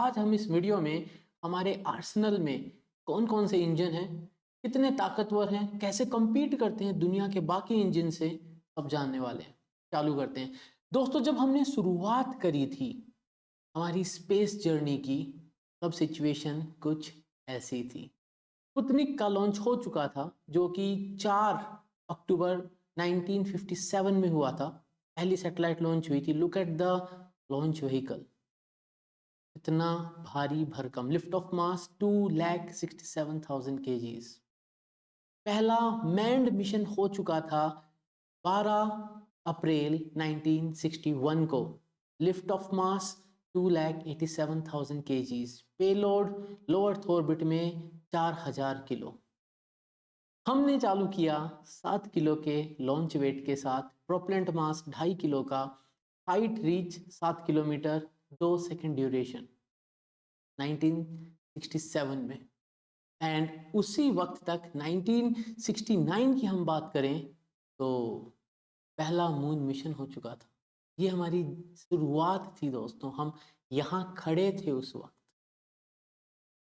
आज हम इस वीडियो में हमारे आर्सेनल में कौन कौन से इंजन हैं, कितने ताकतवर हैं, कैसे compete करते हैं दुनिया के बाकी इंजन से, सब जानने वाले हैं। चालू करते हैं दोस्तों। जब हमने शुरुआत करी थी हमारी स्पेस जर्नी की, तब सिचुएशन कुछ ऐसी थी। स्पुतनिक का लॉन्च हो चुका था, जो कि 4 अक्टूबर 1957 में हुआ था। पहली सैटेलाइट लॉन्च हुई थी। Look at the launch vehicle, इतना भारी भरकम, लिफ्ट ऑफ मास 2,67,000 kgs। पहला मैन्ड मिशन हो चुका था 12 अप्रैल 1961 को। Lift of mass 2,87,000 kgs। Payload low earth orbit में 4000 किलो। हमने चालू किया 7 किलो के लॉन्च वेट के साथ, प्रोपेलेंट मास 2.5 किलो का, height reach 7 kilometre, 2 second duration 1967 में। एंड उसी वक्त तक 1969 की हम बात करें तो पहला मून मिशन हो चुका था। ये हमारी शुरुआत थी दोस्तों, हम यहाँ खड़े थे उस वक्त।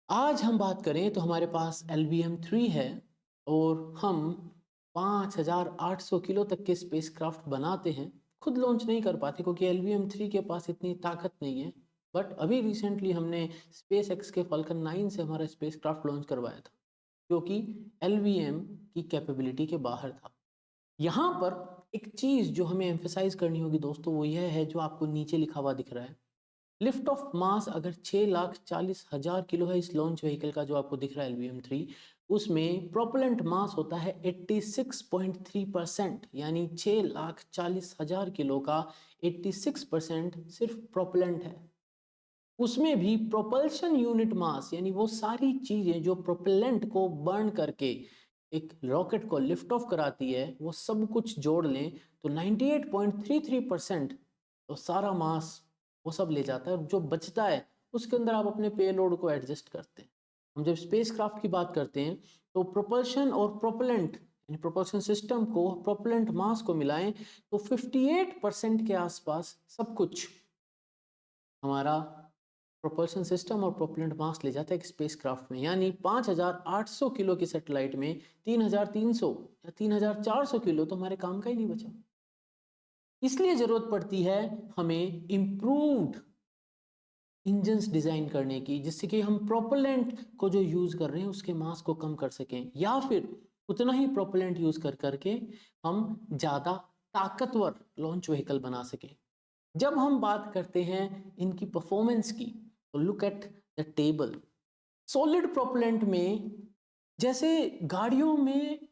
आज हम बात करें तो हमारे पास LBM-3 है और हम 5800 किलो तक के स्पेसक्राफ्ट बनाते हैं। खुद लॉन्च नहीं कर पाते क्योंकि LBM-3 के पास इतनी ताकत नहीं है, बट अभी रिसेंटली हमने SpaceX के Falcon 9 से हमारा स्पेसक्राफ्ट लॉन्च करवाया था, क्योंकि LBM की कैपेबिलिटी के बाहर था। यहाँ पर एक चीज़ जो हमें एम्फेसाइज करनी होगी दोस्तों, वो यह है जो आपको नीचे लिखा हुआ दिख रहा है। लिफ्ट ऑफ मास अगर 6,40,000 किलो है इस लॉन्च व्हीकल का, जो आपको दिख रहा है LBM-3, उसमें प्रोपेलेंट मास होता है 86.3%, यानी 6,40,000 किलो का 86% सिर्फ प्रोपेलेंट है। उसमें भी प्रोपल्शन यूनिट मास, यानी वो सारी चीजें जो प्रोपेलेंट को बर्न करके एक रॉकेट को लिफ्ट ऑफ कराती है, वो सब कुछ जोड़ लें तो 98.33% तो सारा मास वो सब ले जाता है। और जो बचता है उसके अंदर आप अपने पेलोड को एडजस्ट करते हैं। हम जब स्पेसक्राफ्ट की बात करते हैं तो प्रोपल्शन और प्रोपेलेंट, यानी प्रोपल्शन सिस्टम को प्रोपेलेंट मास को मिलाएं तो 58% के आसपास सब कुछ हमारा प्रोपल्शन सिस्टम और प्रोपेलेंट मास ले जाता है एक स्पेसक्राफ्ट में। यानी 5800 किलो की सैटेलाइट में 3300 या 3400 किलो तो हमारे काम का ही नहीं बचा। इसलिए जरूरत पड़ती है हमें इम्प्रूव्ड इंजन्स डिजाइन करने की, जिससे कि हम प्रोपेलेंट को जो यूज कर रहे हैं उसके मास को कम कर सकें, या फिर उतना ही प्रोपेलेंट यूज कर करके हम ज्यादा ताकतवर लॉन्च व्हीकल बना सकें। जब हम बात करते हैं इनकी परफॉर्मेंस की तो look at the table. Solid propellant में जैसे गाड़ियों में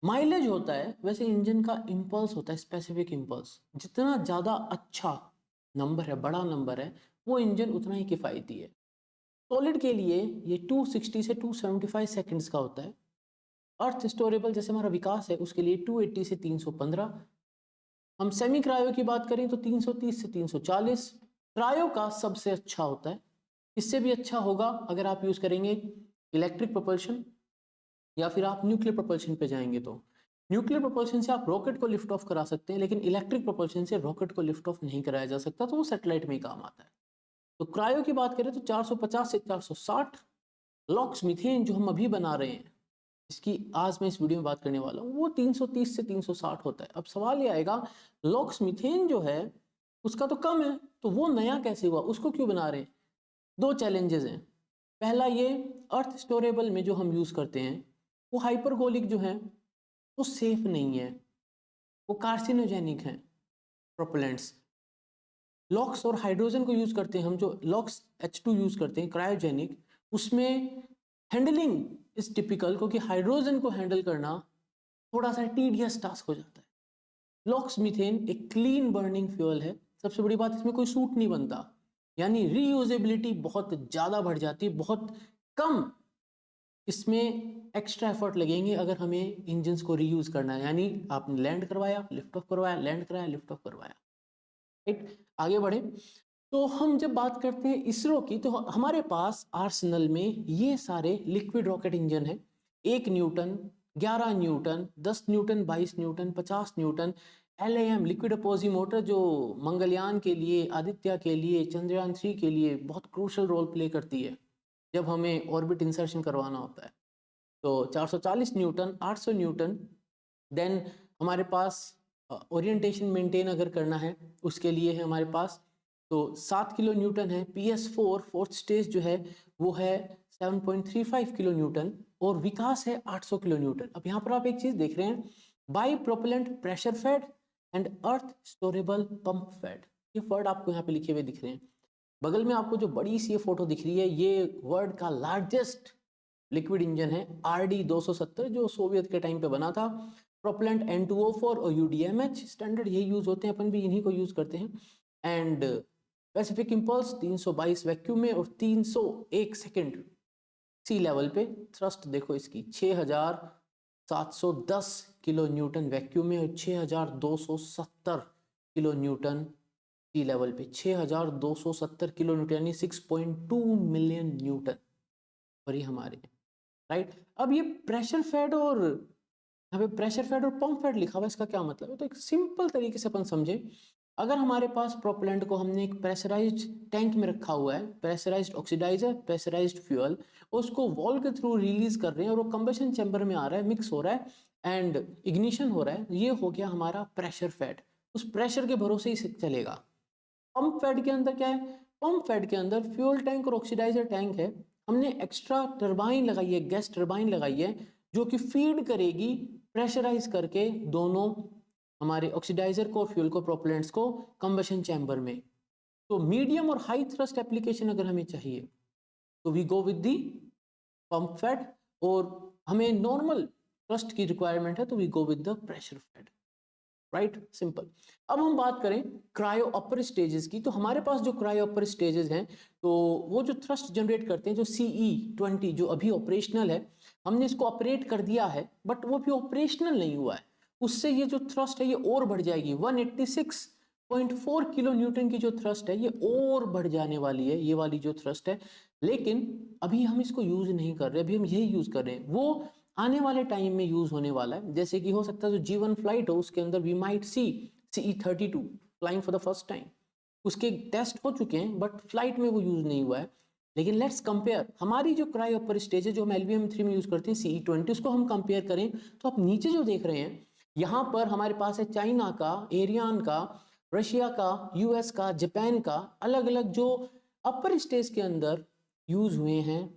माइलेज होता है, वैसे इंजन का इंपल्स होता है, स्पेसिफिक इंपल्स। जितना ज़्यादा अच्छा नंबर है, बड़ा नंबर है, वो इंजन उतना ही किफ़ायती है। सॉलिड के लिए ये 260 से 275 सेकंड्स का होता है। अर्थ स्टोरेबल जैसे हमारा विकास है उसके लिए 280 से 315। हम सेमी क्रायो की बात करें तो 330 से 340। क्रायो का सबसे अच्छा होता है। इससे भी अच्छा होगा अगर आप यूज करेंगे इलेक्ट्रिक प्रोपल्शन या फिर आप न्यूक्लियर प्रोपल्शन पे जाएंगे। तो न्यूक्लियर प्रोपल्शन से आप रॉकेट को लिफ्ट ऑफ करा सकते हैं, लेकिन इलेक्ट्रिक प्रोपल्शन से रॉकेट को लिफ्ट ऑफ नहीं कराया जा सकता, तो वो सैटेलाइट में ही काम आता है। तो क्रायो की बात करें तो 450 से 460। लॉक्स मीथेन जो हम अभी बना रहे हैं, इसकी आज मैं इस वीडियो में बात करने वाला हूँ, वो 330 से 360 होता है। अब सवाल ये आएगा, लॉक्स मीथेन जो है उसका तो कम है, तो वो नया कैसे हुआ, उसको क्यों बना रहे हैं? दो चैलेंजेस हैं। पहला ये, अर्थ स्टोरेबल में जो हम यूज करते हैं वो हाइपरगोलिक जो है वो सेफ नहीं है, वो कार्सिनोजेनिक है प्रोपेलेंट्स। लॉक्स और हाइड्रोजन को यूज करते हैं हम, जो लॉक्स H2 यूज करते हैं क्रायोजेनिक, उसमें हैंडलिंग इज टिपिकल, क्योंकि हाइड्रोजन को हैंडल करना थोड़ा सा टीडियस टास्क हो जाता है। लॉक्स मीथेन एक क्लीन बर्निंग फ्यूल है। सबसे बड़ी बात, इसमें कोई सूट नहीं बनता, यानी रीयूजेबिलिटी बहुत ज्यादा बढ़ जाती है। बहुत कम इसमें एक्स्ट्रा एफर्ट लगेंगे अगर हमें इंजन्स को रीयूज करना है। यानी आपने लैंड करवाया, लिफ्ट ऑफ करवाया, लैंड कराया, लिफ्ट ऑफ करवाया, राइट। आगे बढ़े तो हम जब बात करते हैं इसरो की, तो हमारे पास आर्सेनल में ये सारे लिक्विड रॉकेट इंजन है। 1 Newton, 11 Newton, 10 Newton, 22 Newton, 50 Newton, LAM liquid apogee motor जो मंगलयान के लिए, आदित्य के लिए, चंद्रयान 3 के लिए बहुत क्रूशल रोल प्ले करती है जब हमें ऑर्बिट इंसर्शन करवाना होता है। तो 440 न्यूटन, 800 न्यूटन। देन हमारे पास ओरिएंटेशन मेंटेन अगर करना है उसके लिए है हमारे पास तो 7 किलो न्यूटन है। PS4 फोर्थ स्टेज जो है वो है 7.35 किलो न्यूटन और विकास है 800 किलो न्यूटन। अब यहाँ पर आप एक चीज देख रहे हैं, bipropellant pressure fed and earth storable pump fed, ये वर्ड आपको यहाँ पे लिखे हुए दिख रहे हैं। बगल में आपको जो बड़ी सी ये फोटो दिख रही है ये वर्ल्ड का लार्जेस्ट लिक्विड इंजन है RD 270 जो सोवियत के टाइम पे बना था। प्रोपेलेंट N2O4 और UDMH स्टैंडर्ड यही यूज होते हैं, अपन भी इन्हीं को यूज करते हैं। एंड पैसिफिक इंपल्स 322 वैक्यूम में और 301 सेकंड सी लेवल पे। थ्रस्ट देखो इसकी 6710 किलो न्यूटन वैक्यूम में और 6270 किलो न्यूटन सी लेवल पे। 6270 किलो न्यूटन यानी 6.2 मिलियन न्यूटन और ये हमारे राइट। अब ये प्रेशर फेड और यहाँ पे प्रेशर फेड और पंप फेड लिखा हुआ है, इसका क्या मतलब है? तो एक सिंपल तरीके से अपन समझे, अगर हमारे पास प्रोपेलेंट को हमने एक प्रेशराइज्ड टैंक में रखा हुआ है, प्रेशराइज्ड ऑक्सीडाइजर, प्रेशराइज्ड फ्यूल, उसको वॉल्व के थ्रू रिलीज कर रहे हैं और वो कंबशन चैम्बर में आ रहा है, मिक्स हो रहा है एंड इग्निशन हो रहा है, ये हो गया हमारा प्रेशर फेड। उस प्रेशर के भरोसे ही चलेगा। पंप फेड के अंदर क्या है? पंप फेड के अंदर फ्यूल टैंक और ऑक्सीडाइजर टैंक है, हमने एक्स्ट्रा टरबाइन लगाई है, गैस टरबाइन लगाई है जो कि फीड करेगी प्रेशराइज करके दोनों हमारे ऑक्सीडाइजर को और फ्यूल को, प्रोपेलेंट्स को कंबशन चैम्बर में। तो मीडियम और हाई थ्रस्ट एप्लीकेशन अगर हमें चाहिए तो we go with the pump fed, और हमें नॉर्मल थ्रस्ट की रिक्वायरमेंट है तो we go with the pressure fed. Right, simple. अब हम बात करें क्रायो अपर स्टेजेस की, तो हमारे पास जो क्रायो अपर स्टेजेस हैं तो वो जो थ्रस्ट जनरेट करते हैं, जो CE20 जो अभी ऑपरेशनल है, हमने इसको ऑपरेट कर दिया है बट वो भी ऑपरेशनल नहीं हुआ है, उससे ये जो थ्रस्ट है ये और बढ़ जाएगी। 186.4 किलो न्यूटन की जो थ्रस्ट है ये और बढ़ जाने वाली है, ये वाली जो थ्रस्ट है। लेकिन अभी हम इसको यूज नहीं कर रहे, अभी हम यही यूज कर रहे हैं, वो आने वाले टाइम में यूज होने वाला है। जैसे कि हो सकता है जो G1 फ्लाइट हो उसके अंदर we might see CE32 flying for the first time. उसके टेस्ट हो चुके हैं बट फ्लाइट में वो यूज नहीं हुआ है। लेकिन लेट्स कंपेयर हमारी जो क्रायो अपर स्टेज है जो हम LVM3 में यूज करते हैं CE20, उसको हम कंपेयर करें तो आप नीचे जो देख रहे हैं यहाँ पर हमारे पास है चाइना का, एरियान का, रशिया का, US का, जापान का, अलग अलग जो अपर स्टेज के अंदर यूज हुए हैं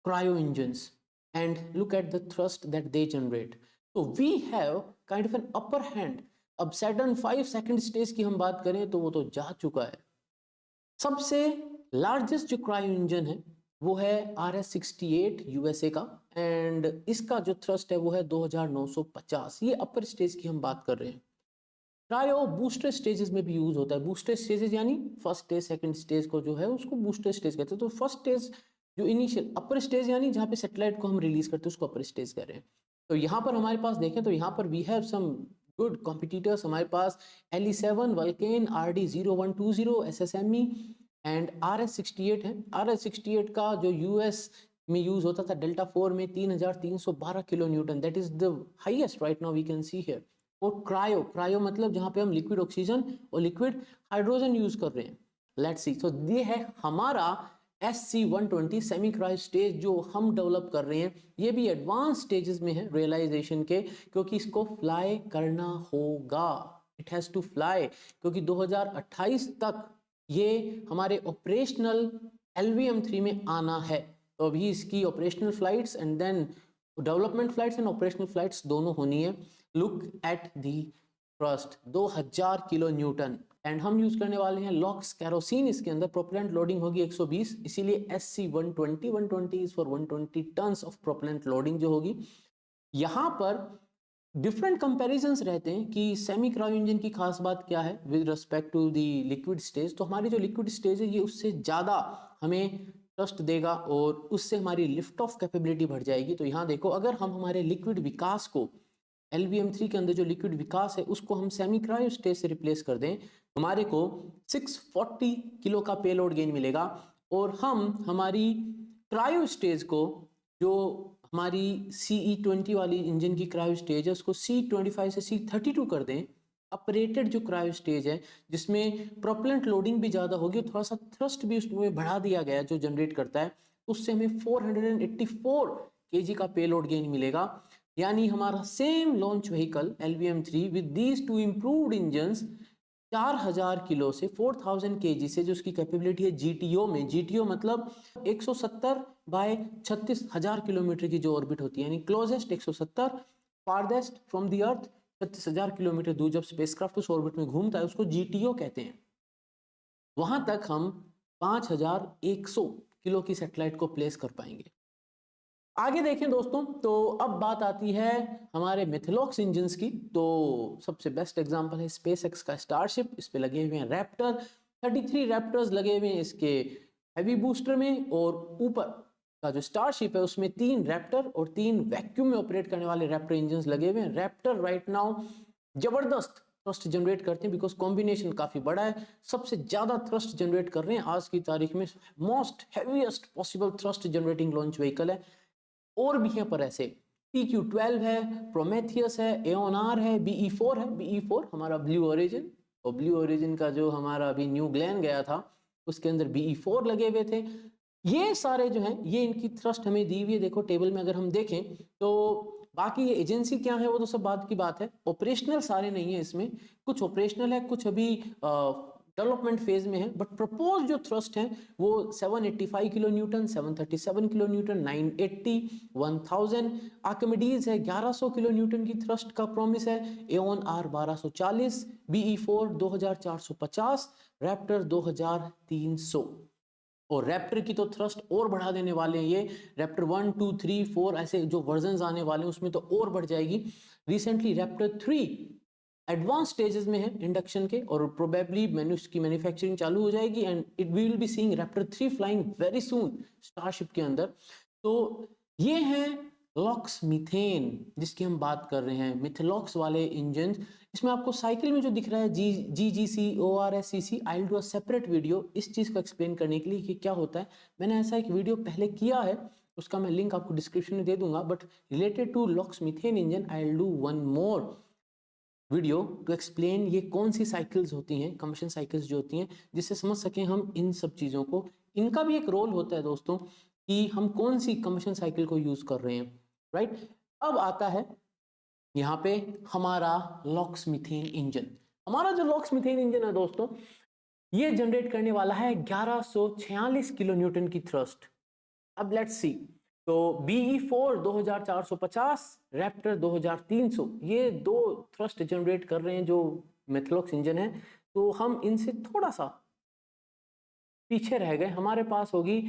cryo engines, and look at the thrust that they generate. So we have kind of an upper hand. अब Saturn 5 सेकंड स्टेज की हम बात करें तो वो तो जा चुका है। सबसे लार्जेस्ट जो क्रायो इंजन है वो है RS-68 USA का, एंड इसका जो थ्रस्ट है वो है 2950। ये अपर स्टेज की हम बात कर रहे हैं। क्रायो बूस्टर स्टेजेस में भी यूज होता है। बूस्टर स्टेजेस यानी फर्स्ट स्टेज सेकंड स्टेज को जो है उसको बूस्टर स्टेज कहते हैं। तो फर्स्ट स्टेज जो इनिशियल, अपर स्टेज यानी जहाँ पे सैटेलाइट को हम रिलीज करते हैं उसको अपर स्टेज कह रहे हैं। तो यहाँ पर हमारे पास देखें तो यहाँ पर we have some good competitors. हमारे पास LE7, वल्केन, RD0120, SSME and RS-68 है। RS-68 का जो US में यूज होता था डेल्टा 4 में 3312 kilonewton, that is the highest right now we can see here. और क्रायो, क्रायो मतलब जहाँ पे हम लिक्विड ऑक्सीजन और लिक्विड हाइड्रोजन यूज कर रहे हैं। लेट्स सी, तो ये है हमारा SC120 सेमी क्रायो स्टेज जो हम डेवलप कर रहे हैं। ये भी एडवांस स्टेजेस में है रियलाइजेशन के, क्योंकि इसको फ्लाई करना होगा, इट हैज टू फ्लाई, क्योंकि 2028 तक ये हमारे ऑपरेशनल LVM3 में आना है। तो अभी इसकी operational flights and then development flights and operational flights दोनों होनी है। Look at the thrust 2000 kilonewton, and हम यूज करने वाले हैं लॉक्स कैरोसिन। इसके अंदर प्रोपेलेंट लोडिंग होगी 120, इसीलिए SC120, 120 is for 120 tons of propellant loading जो होगी। यहाँ पर डिफरेंट कंपैरिजंस रहते हैं कि सेमी क्रायो इंजन की खास बात क्या है with respect to the liquid stage. तो हमारी जो लिक्विड स्टेज है ये उससे ज़्यादा हमें थ्रस्ट देगा और उससे हमारी लिफ्ट ऑफ कैपेबिलिटी बढ़ जाएगी। तो यहाँ देखो, अगर हम हमारे लिक्विड विकास को LVM3 के अंदर जो लिक्विड विकास है उसको हम सेमी क्रायो स्टेज से रिप्लेस कर दें, हमारे को 640 किलो का पेलोड गेन मिलेगा। और हम हमारी क्रायो स्टेज को, जो हमारी CE20 वाली इंजन की क्रायो स्टेज है, उसको C25 से C32 कर दें, अपरेटेड जो क्रायो स्टेज है जिसमें प्रोपेलेंट लोडिंग भी ज़्यादा होगी, थोड़ा सा थ्रस्ट भी उसमें बढ़ा दिया गया है जो जनरेट करता है, उससे हमें 484 kg का पेलोड गेन मिलेगा। यानी हमारा same launch vehicle LVM-3 with these two improved engines 4000 kilo से 4000 kg से, जो उसकी कैपेबिलिटी है GTO में, GTO मतलब 170 बाय 36,000 किलोमीटर की जो ऑर्बिट होती है, यानी closest 170, farthest from the earth 36,000 kilometre दूर जब स्पेसक्राफ्ट उस ऑर्बिट में घूमता है उसको GTO कहते हैं। वहां तक हम 5100 किलो की सैटेलाइट को प्लेस कर पाएंगे। आगे देखें दोस्तों, तो अब बात आती है हमारे मिथलॉक्स इंजन्स की। तो सबसे बेस्ट एग्जांपल है स्पेसएक्स का स्टारशिप, इस पे लगे हुए हैं रैप्टर, 33 रैप्टर्स लगे हुए हैं इसके हैवी बूस्टर में, और ऊपर का जो स्टारशिप है उसमें 3 रैप्टर और 3 वैक्यूम में ऑपरेट करने वाले रैप्टर इंजन्स लगे हुए हैं। रैप्टर राइट नाउ जबरदस्त थ्रस्ट जनरेट करते हैं बिकॉज कॉम्बिनेशन काफी बड़ा है, सबसे ज्यादा थ्रस्ट जनरेट कर रहे हैं आज की तारीख में, most heaviest possible thrust generating launch vehicle है। और भी है पर ऐसे TQ-12 है, प्रोमेथियस है, एओनार है, BE-4 है। BE-4 हमारा ब्लू ओरिजिन, और ब्लू ओरिजिन का जो हमारा अभी न्यू ग्लैन गया था उसके अंदर BE-4 लगे हुए थे। ये सारे जो हैं ये इनकी थ्रस्ट हमें दी हुई है, देखो टेबल में अगर हम देखें तो। बाकी ये एजेंसी क्या है वो तो सब बात की बात है, ऑपरेशनल सारे नहीं है इसमें, कुछ ऑपरेशनल है, कुछ अभी डेवलपमेंट फेज में है, बट प्रपोज जो थ्रस्ट है वो 785 kilo Newton, 737 kilo Newton, 980, 1000। Archimedes है 1100 किलो न्यूटन की थ्रस्ट का प्रॉमिस है, एओन आर 1240, BE-4 2450, रैप्टर 2300। और रैप्टर की तो थ्रस्ट और बढ़ा देने वाले हैं ये, रैप्टर 1 2 3 4 ऐसे जो वर्जन आने वाले हैं उसमें तो और बढ़ जाएगी। रिसेंटली रैप्टर 3 एडवांस स्टेजेस में है इंडक्शन के, और प्रोबेबली इसकी मैन्युफैक्चरिंग चालू हो जाएगी and it will be seeing Raptor 3 flying very soon starship के अंदर। तो ये है लॉक्स मीथेन जिसकी हम बात कर रहे हैं, मिथलॉक्स वाले इंजन। इसमें आपको साइकिल में जो दिख रहा है GGC ORSCC, I will do a separate video इस चीज को एक्सप्लेन करने के लिए कि क्या होता है। मैंने ऐसा एक वीडियो पहले किया है, उसका मैं लिंक आपको डिस्क्रिप्शन में दे दूंगा, but related to LOX methane engine I will do one more video to explain ये कौन सी साइकिल्स होती हैं, कम्बशन साइकिल्स जो होती हैं, जिससे समझ सकें हम इन सब चीज़ों को। इनका भी एक रोल होता है दोस्तों कि हम कौन सी कम्बशन साइकिल को यूज़ कर रहे हैं, राइट। अब आता है यहाँ पे हमारा लॉक्स मीथेन इंजन। हमारा जो लॉक्स मीथेन इंजन है दोस्तों, ये जनरेट करने वाला है 1146 किलो न्यूटन की थ्रस्ट। अब लेट्स सी, तो BE-4 2450, रैप्टर 2300, ये दो थ्रस्ट जनरेट कर रहे हैं जो मिथलॉक्स इंजन है। तो हम इनसे थोड़ा सा पीछे रह गए, हमारे पास होगी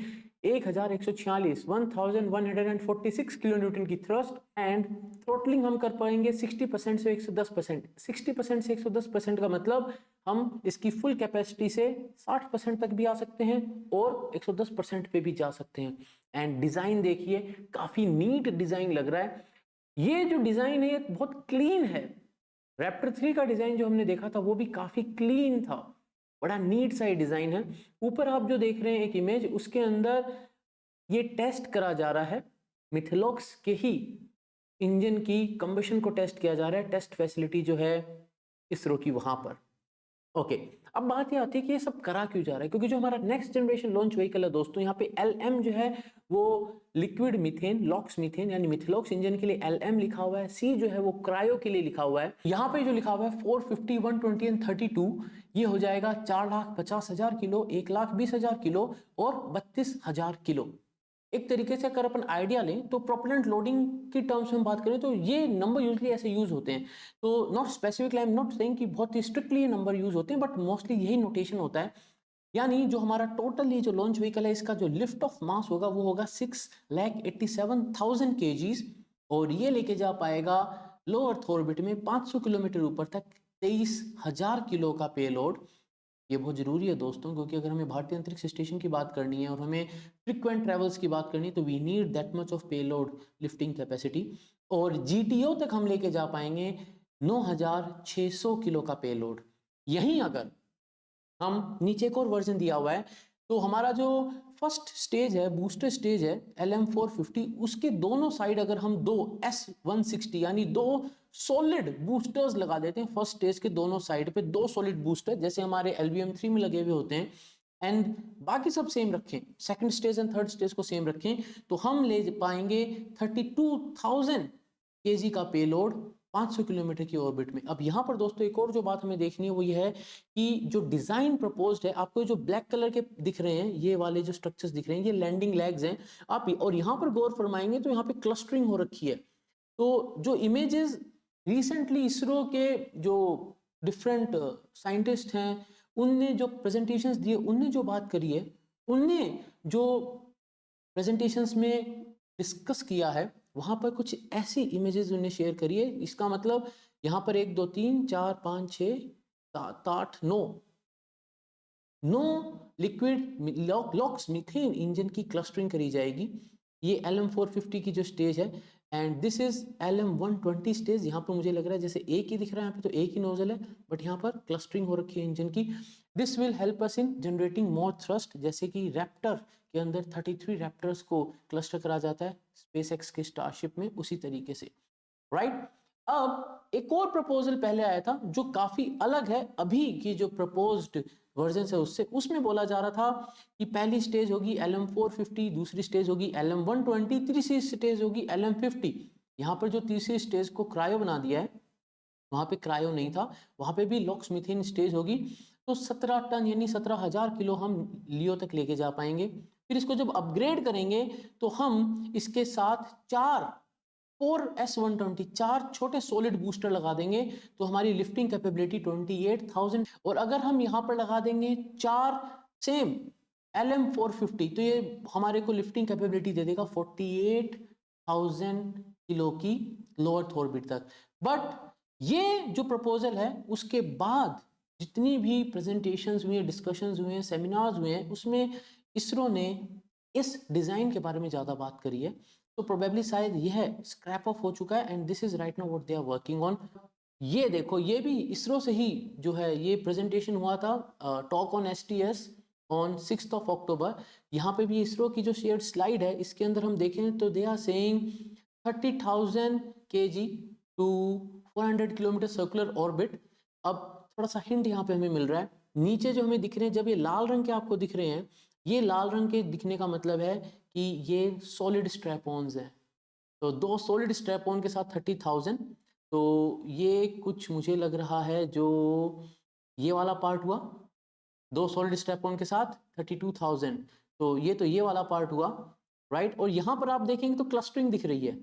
1146 1146 किलो न्यूटन की थ्रस्ट, एंड थ्रोटलिंग हम कर पाएंगे 60% से 110%। 60% से 110% का मतलब हम इसकी फुल कैपेसिटी से 60% तक भी आ सकते हैं और 110% पे भी जा सकते हैं। एंड डिजाइन देखिए, काफी नीट डिजाइन लग रहा है। ये जो डिजाइन है ये बहुत क्लीन है। रैप्टर 3 का डिजाइन जो हमने देखा था वो भी काफी क्लीन था, बड़ा नीट सा डिजाइन है। ऊपर आप जो देख रहे हैं एक इमेज, उसके अंदर ये टेस्ट करा जा रहा है, मिथलॉक्स के ही इंजन की कंबशन को टेस्ट किया जा रहा है, टेस्ट फैसिलिटी जो है इसरो की वहां पर। ओके, अब बात ये आती है कि ये सब करा क्यों जा रहा है, क्योंकि जो हमारा नेक्स्ट जनरेशन लॉन्च व्हीकल है दोस्तों, यहाँ पे LM जो है वो लिक्विड मीथेन, लॉक्स मीथेन यानी मिथलॉक्स इंजन के लिए LM लिखा हुआ है, C जो है वो क्रायो के लिए लिखा हुआ है। यहाँ पे जो लिखा हुआ है 450, 120 एंड 32, ये हो जाएगा 4,50,000 किलो, 1,20,000 किलो और 32,000 किलो। एक तरीके से अगर अपन आइडिया लें तो प्रोपेलेंट लोडिंग की टर्म्स में बात करें तो ये नंबर यूजली ऐसे यूज होते हैं। तो not specifically I am not saying कि बहुत ही स्ट्रिक्टली ये नंबर यूज होते हैं, बट मोस्टली यही नोटेशन होता है। यानी जो हमारा टोटल ये जो लॉन्च व्हीकल है इसका जो लिफ्ट ऑफ मास होगा वो होगा 6,87,000 kgs, और ये लेके जा पाएगा लो अर्थ ऑर्बिट में 500 किलोमीटर ऊपर तक 23,000 किलो का पेलोड। ये बहुत जरूरी है दोस्तों, क्योंकि अगर हमें भारतीय अंतरिक्ष स्टेशन की बात करनी है और हमें फ्रीक्वेंट ट्रेवल्स की बात करनी है तो we need that much of payload lifting capacity. और GTO तक हम लेके जा पाएंगे 9,600 किलो का पेलोड। यहीं अगर हम नीचे एक और वर्जन दिया हुआ है, तो हमारा जो फर्स्ट स्टेज है, बूस्टर स्टेज है LM450, उसके दोनों साइड अगर हम दो S160 यानी दो सॉलिड बूस्टर्स लगा देते हैं, फर्स्ट स्टेज के दोनों साइड पे दो सॉलिड बूस्टर जैसे हमारे LBM3 में लगे हुए होते हैं, एंड बाकी सब सेम रखें, second stage and third stage को सेम रखें, तो हम ले पाएंगे 32,000 kg का पेलोड 500 किलोमीटर की ऑर्बिट में। अब यहाँ पर दोस्तों एक और जो बात हमें देखनी है वो ये है कि जो डिजाइन प्रपोज्ड है, आपको जो ब्लैक कलर के दिख रहे हैं, ये वाले जो स्ट्रक्चर्स दिख रहे हैं, ये लैंडिंग लेग्स हैं आप, और यहाँ पर गौर फरमाएंगे तो यहाँ पे क्लस्टरिंग हो रखी है। तो जो इमेजेस रिसेंटली इसरो के जो डिफरेंट साइंटिस्ट हैं उनने जो प्रेजेंटेशंस दिए, उनने जो बात करी है, उनने जो प्रेजेंटेशंस में डिस्कस किया है, वहां पर कुछ ऐसी इमेजेस उन्हें शेयर करी है। इसका मतलब यहाँ पर 1 2 3 4 5 6 7 8 9 लिक्विड लॉक्स मीथेन इंजन की क्लस्टरिंग करी जाएगी। ये LM450 की जो स्टेज है, and this is LM120 stage. यहाँ पर मुझे लग रहा है जैसे एक ही दिख रहा है, यहाँ पे तो एक ही नोजल है, बट यहाँ पर क्लस्टरिंग हो रखी है इंजन की। This will help us in generating more thrust, जैसे कि रैप्टर के अंदर 33 रैप्टर्स को क्लस्टर करा जाता है स्पेसएक्स के स्टारशिप में, उसी तरीके से, राइट। अब एक और प्रपोजल पहले आया था जो काफी अलग है अभी की जो प्रपोज्ड वर्जन है उससे। उसमें बोला जा रहा था कि पहली स्टेज होगी LM450, दूसरी स्टेज होगी LM120, तीसरी स्टेज होगी LM50। यहाँ पर जो तीसरी स्टेज को क्रायो बना दिया है, वहां पे क्रायो नहीं था, वहां पे भी लॉक्स मीथेन स्टेज होगी। तो 17 टन यानी 17,000 किलो हम लियो तक लेके जा पाएंगे। फिर इसको जब अपग्रेड करेंगे तो हम इसके साथ 4S120 चार छोटे सॉलिड बूस्टर लगा देंगे, तो हमारी लिफ्टिंग कैपेबिलिटी 28,000। और अगर हम यहाँ पर लगा देंगे 4 सेम LM450, तो ये हमारे को लिफ्टिंग कैपेबिलिटी दे देगा 48,000 किलो की लोअर ऑर्बिट तक। बट ये जो प्रपोजल है उसके बाद जितनी भी प्रेजेंटेशंस हुए, डिस्कशंस हुए, सेमिनार्स हुए हैं, उसमें इसरो ने इस डिजाइन के बारे में ज्यादा बात करी है। तो प्रोबेबली शायद यह स्क्रैप ऑफ हो चुका है, and this is right now what they are working on. ये देखो, ये भी इसरो से ही जो है ये प्रेजेंटेशन हुआ था, टॉक ऑन STS ऑन 6 अक्टूबर। यहाँ पे भी इसरो की जो शेयर्ड स्लाइड है, इसके अंदर हम देखें तो they are saying 30,000 kg to 400 kilometre circular orbit. अब थोड़ा सा हिंट यहाँ पे हमें मिल रहा है, नीचे जो हमें दिख रहे हैं, जब ये लाल रंग के आपको दिख रहे हैं, ये लाल रंग के दिखने का मतलब है कि ये सॉलिड स्ट्रैप-ऑन्स है। तो दो सॉलिड स्ट्रैप-ऑन के साथ 30,000, तो ये कुछ मुझे लग रहा है जो ये वाला पार्ट हुआ, दो सॉलिड स्ट्रैप-ऑन के साथ 32,000, तो ये वाला पार्ट हुआ, राइट। और यहाँ पर आप देखेंगे तो क्लस्टरिंग दिख रही है,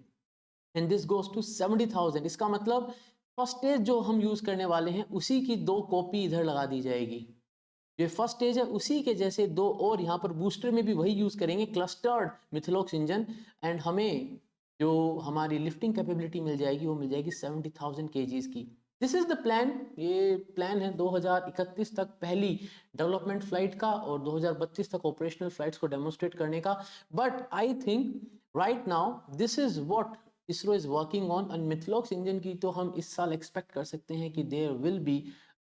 एंड दिस गोज टू 70,000। इसका मतलब फर्स्ट स्टेज जो हम यूज करने वाले हैं उसी की दो कॉपी इधर लगा दी जाएगी। ये फर्स्ट स्टेज है उसी के जैसे दो और यहाँ पर बूस्टर में भी वही यूज करेंगे, क्लस्टर्ड मिथलॉक्स इंजन, एंड हमें जो हमारी लिफ्टिंग कैपेबिलिटी मिल जाएगी वो मिल जाएगी 70,000 kgs की। This is the plan. ये प्लान है 2031 तक पहली डेवलपमेंट फ्लाइट का और 2032 तक ऑपरेशनल फ्लाइट्स को डेमोन्स्ट्रेट करने का। But I think right now this is what ISRO is working on. And methalox engine की तो हम इस साल एक्सपेक्ट कर सकते हैं कि there will be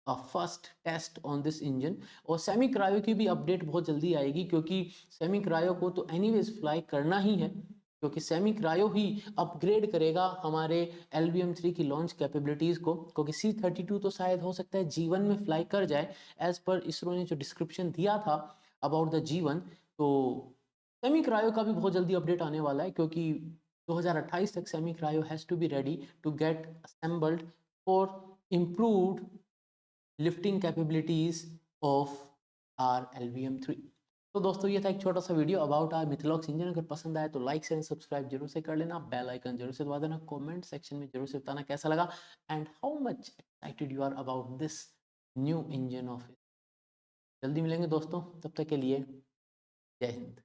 first test on this engine. और सेमी क्रायो की भी अपडेट बहुत जल्दी आएगी, क्योंकि सेमी क्रायो को तो एनीवेज फ्लाई करना ही है, क्योंकि सेमी क्रायो ही अपग्रेड करेगा हमारे LBM3 की लॉन्च कैपेबिलिटीज़ को। क्योंकि C-32 तो शायद हो सकता है G1 में फ्लाई कर जाए, एज पर इसरो ने जो डिस्क्रिप्शन दिया था अबाउट द G1। तो सेमी क्रायो का भी बहुत जल्दी अपडेट आने वाला है, क्योंकि 2028 तक semi cryo has to be ready to get assembled for improved lifting capabilities of our LBM3। तो दोस्तों ये था एक छोटा सा video about our methalox engine. अगर पसंद आए तो लाइक शेयर सब्सक्राइब जरूर से कर लेना, बेल आइकन जरूर से दबा देना, कमेंट सेक्शन में जरूर से बताना कैसा लगा and how much excited you are about this new engine of it. जल्दी मिलेंगे दोस्तों, तब तक के लिए जय हिंद।